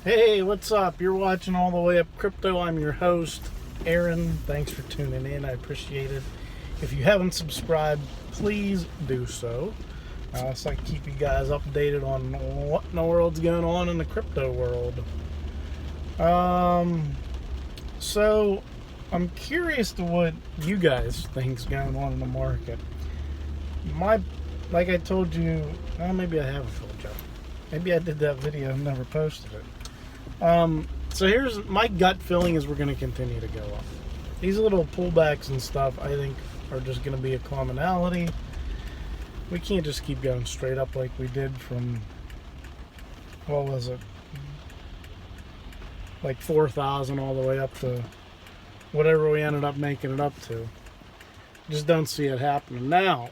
Hey, what's up? You're watching All the Way Up Crypto. I'm your host, Aaron. Thanks for tuning in. I appreciate it. If you haven't subscribed, please do so. So I can keep you guys updated on what in the world's going on in the crypto world. So I'm curious to what you guys think's going on in the market. Like I told you, well, maybe I haven't told you. Maybe I did that video and never posted it. So here's my gut feeling is we're going to continue to go up. These little pullbacks and stuff, I think, are just going to be a commonality. We can't just keep going straight up like we did from, what was it, like 4,000 all the way up to whatever we ended up making it up to. Just don't see it happening. Now,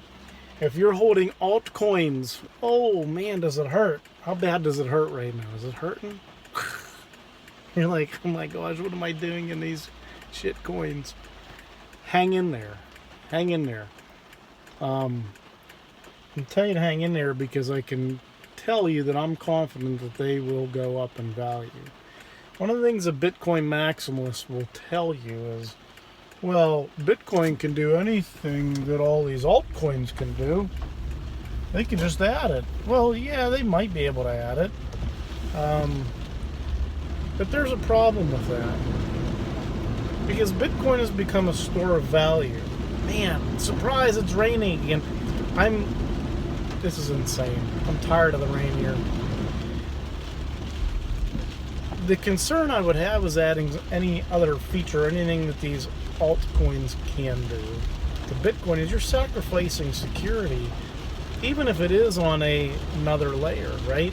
if you're holding altcoins, oh man, does it hurt? How bad does it hurt right now? Is it hurting? You're like, oh my gosh, what am I doing in these shit coins? Hang in there. Hang in there. I'm telling you to hang in there because I can tell you that I'm confident that they will go up in value. One of the things a Bitcoin maximalist will tell you is, well, Bitcoin can do anything that all these altcoins can do. They can just add it. Well, yeah, they might be able to add it. But there's a problem with that. Because Bitcoin has become a store of value. Man, surprise, it's raining again. This is insane. I'm tired of the rain here. The concern I would have is adding any other feature, anything that these altcoins can do to Bitcoin, is you're sacrificing security, even if it is on another layer, right?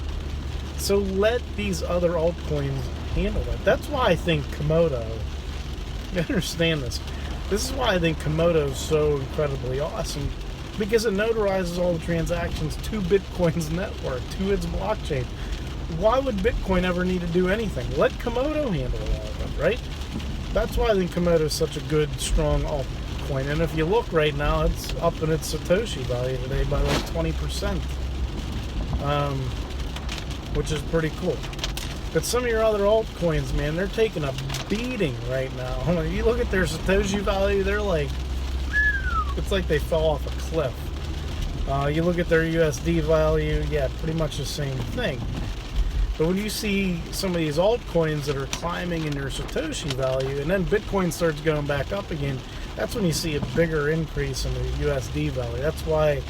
So let these other altcoins handle it. That's why I think Komodo, you understand this. This is why I think Komodo is so incredibly awesome, because it notarizes all the transactions to Bitcoin's network, to its blockchain. Why would Bitcoin ever need to do anything? Let Komodo handle all of it, right? That's why I think Komodo is such a good, strong altcoin. And if you look right now, it's up in its Satoshi value today by like 20%, which is pretty cool. But some of your other altcoins, man, they're taking a beating right now. You look at their Satoshi value, they're like, it's like they fell off a cliff. You look at their USD value, yeah, pretty much the same thing. But when you see some of these altcoins that are climbing in their Satoshi value, and then Bitcoin starts going back up again, that's when you see a bigger increase in the USD value. That's why,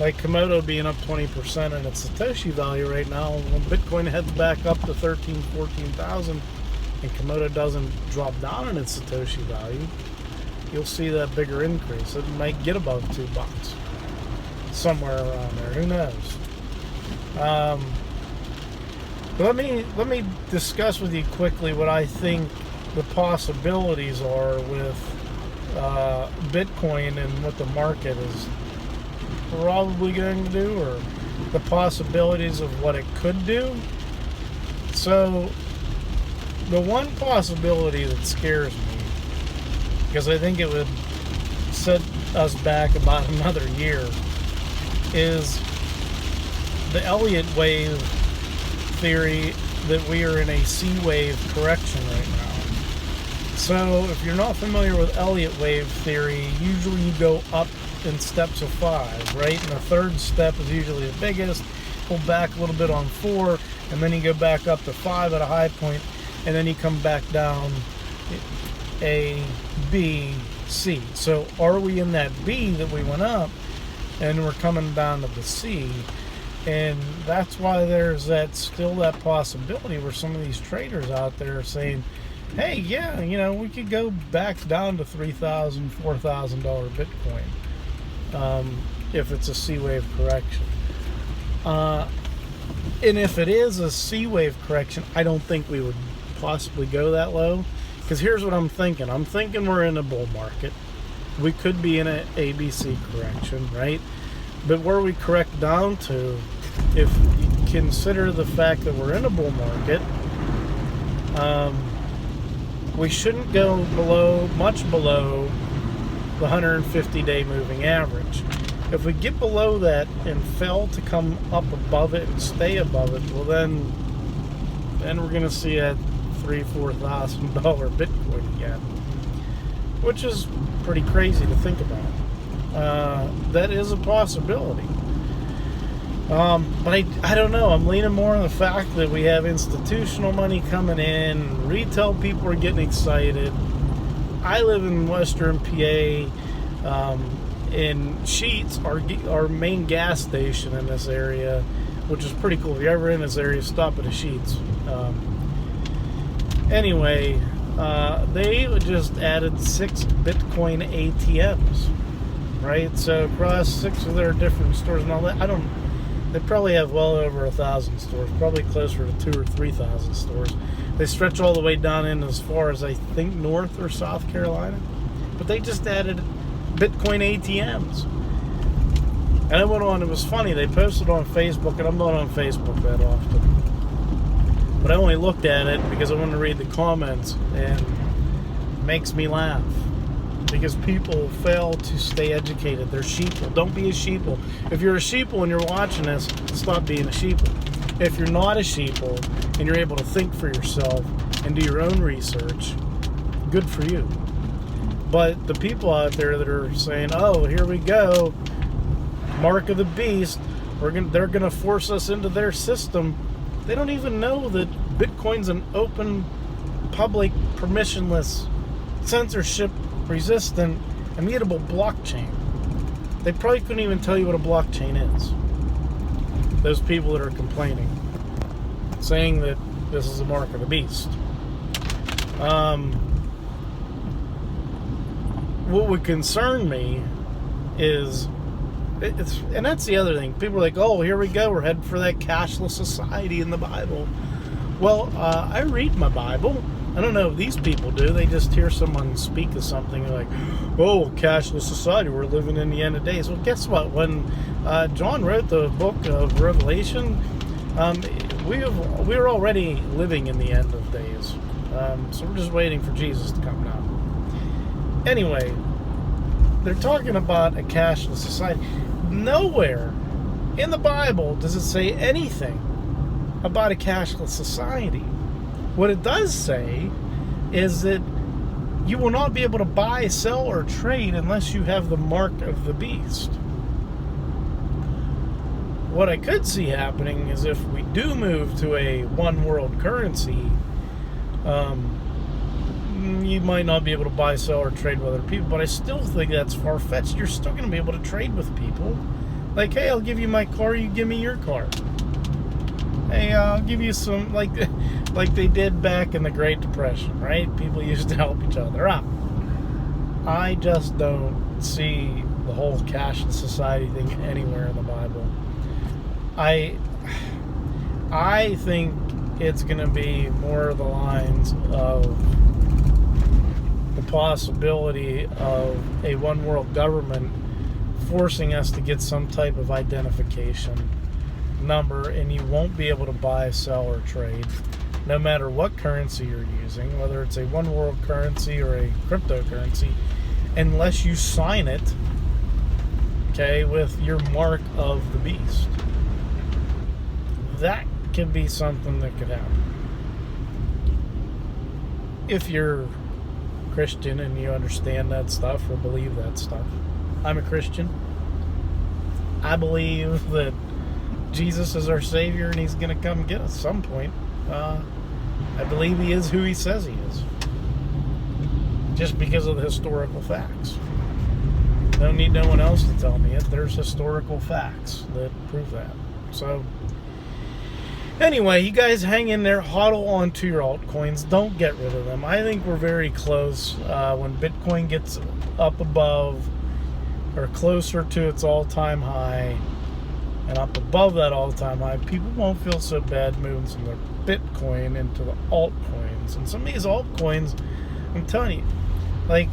like Komodo being up 20% in its Satoshi value right now, when Bitcoin heads back up to 13,000, 14,000, and Komodo doesn't drop down in its Satoshi value, you'll see that bigger increase. It might get above $2, somewhere around there. Who knows? Let me discuss with you quickly what I think the possibilities are with Bitcoin and what the market is probably going to do, or the possibilities of what it could do. So the one possibility that scares me, because I think it would set us back about another year, is the Elliot wave theory that we are in a C wave correction right now. So if you're not familiar with Elliot wave theory, usually you go up in steps of 5, right? And the third step is usually the biggest. Pull back a little bit on 4, and then you go back up to 5 at a high point, and then you come back down A, B, C. So are we in that B that we went up, and we're coming down to the C? And that's why there's still that possibility where some of these traders out there are saying, hey, yeah, we could go back down to $3,000, $4,000 Bitcoin if it's a C-wave correction. And if it is a C-wave correction, I don't think we would possibly go that low. Because here's what I'm thinking. I'm thinking we're in a bull market. We could be in an ABC correction, right? But where we correct down to, if you consider the fact that we're in a bull market, we shouldn't go much below the 150-day moving average. If we get below that and fail to come up above it and stay above it, well then and we're going to see a $3,000-$4,000 Bitcoin again, which is pretty crazy to think about. That is a possibility. But I don't know. I'm leaning more on the fact that we have institutional money coming in. Retail people are getting excited. I live in Western PA. In Sheets, our main gas station in this area, which is pretty cool. If you're ever in this area, stop at a Sheets. Anyway, they just added 6 Bitcoin ATMs, right? So across 6 of their different stores and all that, they probably have well over 1,000 stores, probably closer to 2,000 or 3,000 stores. They stretch all the way down in as far as I think North or South Carolina, but they just added Bitcoin ATMs. And I went on, it was funny, they posted on Facebook, and I'm not on Facebook that often, but I only looked at it because I wanted to read the comments, and it makes me laugh. Because people fail to stay educated. They're sheeple. Don't be a sheeple. If you're a sheeple and you're watching this, stop being a sheeple. If you're not a sheeple and you're able to think for yourself and do your own research, good for you. But the people out there that are saying, oh, here we go, mark of the beast, they're going to force us into their system, they don't even know that Bitcoin's an open, public, permissionless, censorship resistant, immutable blockchain. They probably couldn't even tell you what a blockchain is. Those people that are complaining, saying that this is a mark of the beast. What would concern me is, and that's the other thing. People are like, oh, here we go, we're headed for that cashless society in the Bible. Well, I read my Bible. I don't know if these people do. They just hear someone speak of something like, oh, cashless society, we're living in the end of days. Well, guess what? When John wrote the book of Revelation, we're already living in the end of days. So we're just waiting for Jesus to come now. Anyway, they're talking about a cashless society. Nowhere in the Bible does it say anything about a cashless society. What it does say is that you will not be able to buy, sell, or trade unless you have the mark of the beast. What I could see happening is if we do move to a one world currency, you might not be able to buy, sell, or trade with other people, but I still think that's far-fetched. You're still going to be able to trade with people. Like, hey, I'll give you my car, you give me your car. Hey, I'll give you some, like they did back in the Great Depression, right? People used to help each other out. I just don't see the whole cashless society thing anywhere in the Bible. I think it's going to be more of the lines of the possibility of a one world government forcing us to get some type of identification number, and you won't be able to buy, sell, or trade no matter what currency you're using, whether it's a one world currency or a cryptocurrency, unless you sign it, okay, with your mark of the beast. That can be something that could happen. If you're Christian and you understand that stuff or believe that stuff. I'm a Christian. I believe that Jesus is our Savior and He's going to come get us at some point. I believe He is who He says He is. Just because of the historical facts. Don't need no one else to tell me it. There's historical facts that prove that. So, anyway, you guys hang in there, hodl onto your altcoins. Don't get rid of them. I think we're very close. When Bitcoin gets up above or closer to its all-time high and up above that all-time high, people won't feel so bad moving some of their Bitcoin into the altcoins. And some of these altcoins, I'm telling you, like,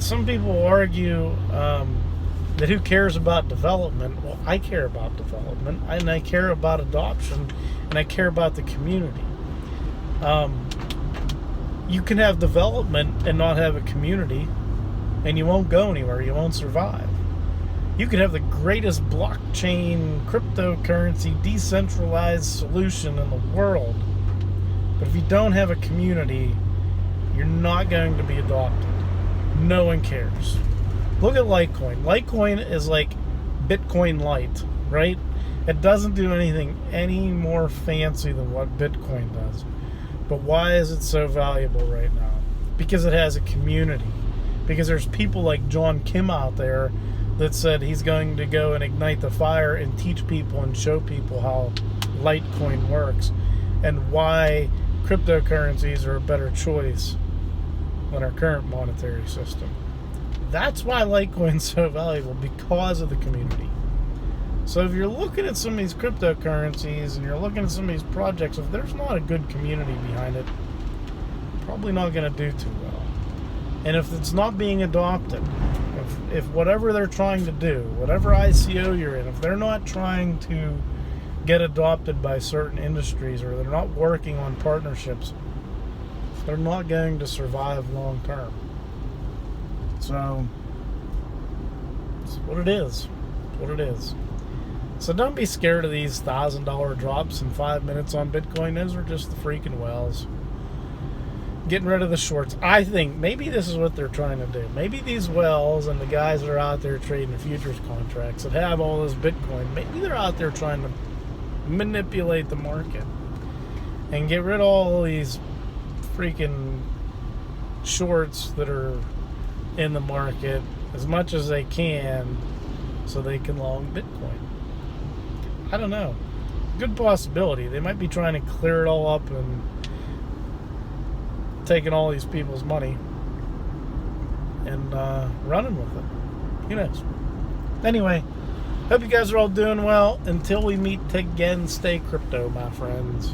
some people argue that who cares about development? Well, I care about development, and I care about adoption, and I care about the community. You can have development and not have a community, and you won't go anywhere. You won't survive. You could have the greatest blockchain, cryptocurrency, decentralized solution in the world, But if you don't have a community, you're not going to be adopted. No one cares. Look at Litecoin. Litecoin is like Bitcoin Lite, right? It doesn't do anything any more fancy than what Bitcoin does. But why is it so valuable right now? Because it has a community. Because there's people like John Kim out there that said he's going to go and ignite the fire and teach people and show people how Litecoin works and why cryptocurrencies are a better choice than our current monetary system. That's why Litecoin's so valuable, because of the community. So if you're looking at some of these cryptocurrencies and you're looking at some of these projects, if there's not a good community behind it, probably not going to do too well. And if it's not being adopted, if whatever they're trying to do, whatever ICO you're in, if they're not trying to get adopted by certain industries, or they're not working on partnerships, they're not going to survive long term. So it's what it is. It's what it is. So don't be scared of these $1,000 drops in 5 minutes on Bitcoin. Those are just the freaking whales. Getting rid of the shorts. I think maybe this is what they're trying to do. Maybe these whales and the guys that are out there trading futures contracts that have all this Bitcoin, maybe they're out there trying to manipulate the market and get rid of all these freaking shorts that are in the market as much as they can so they can long Bitcoin. I don't know. Good possibility. They might be trying to clear it all up and taking all these people's money and running with it. Who knows? Anyway, hope you guys are all doing well. Until we meet again, stay crypto, my friends.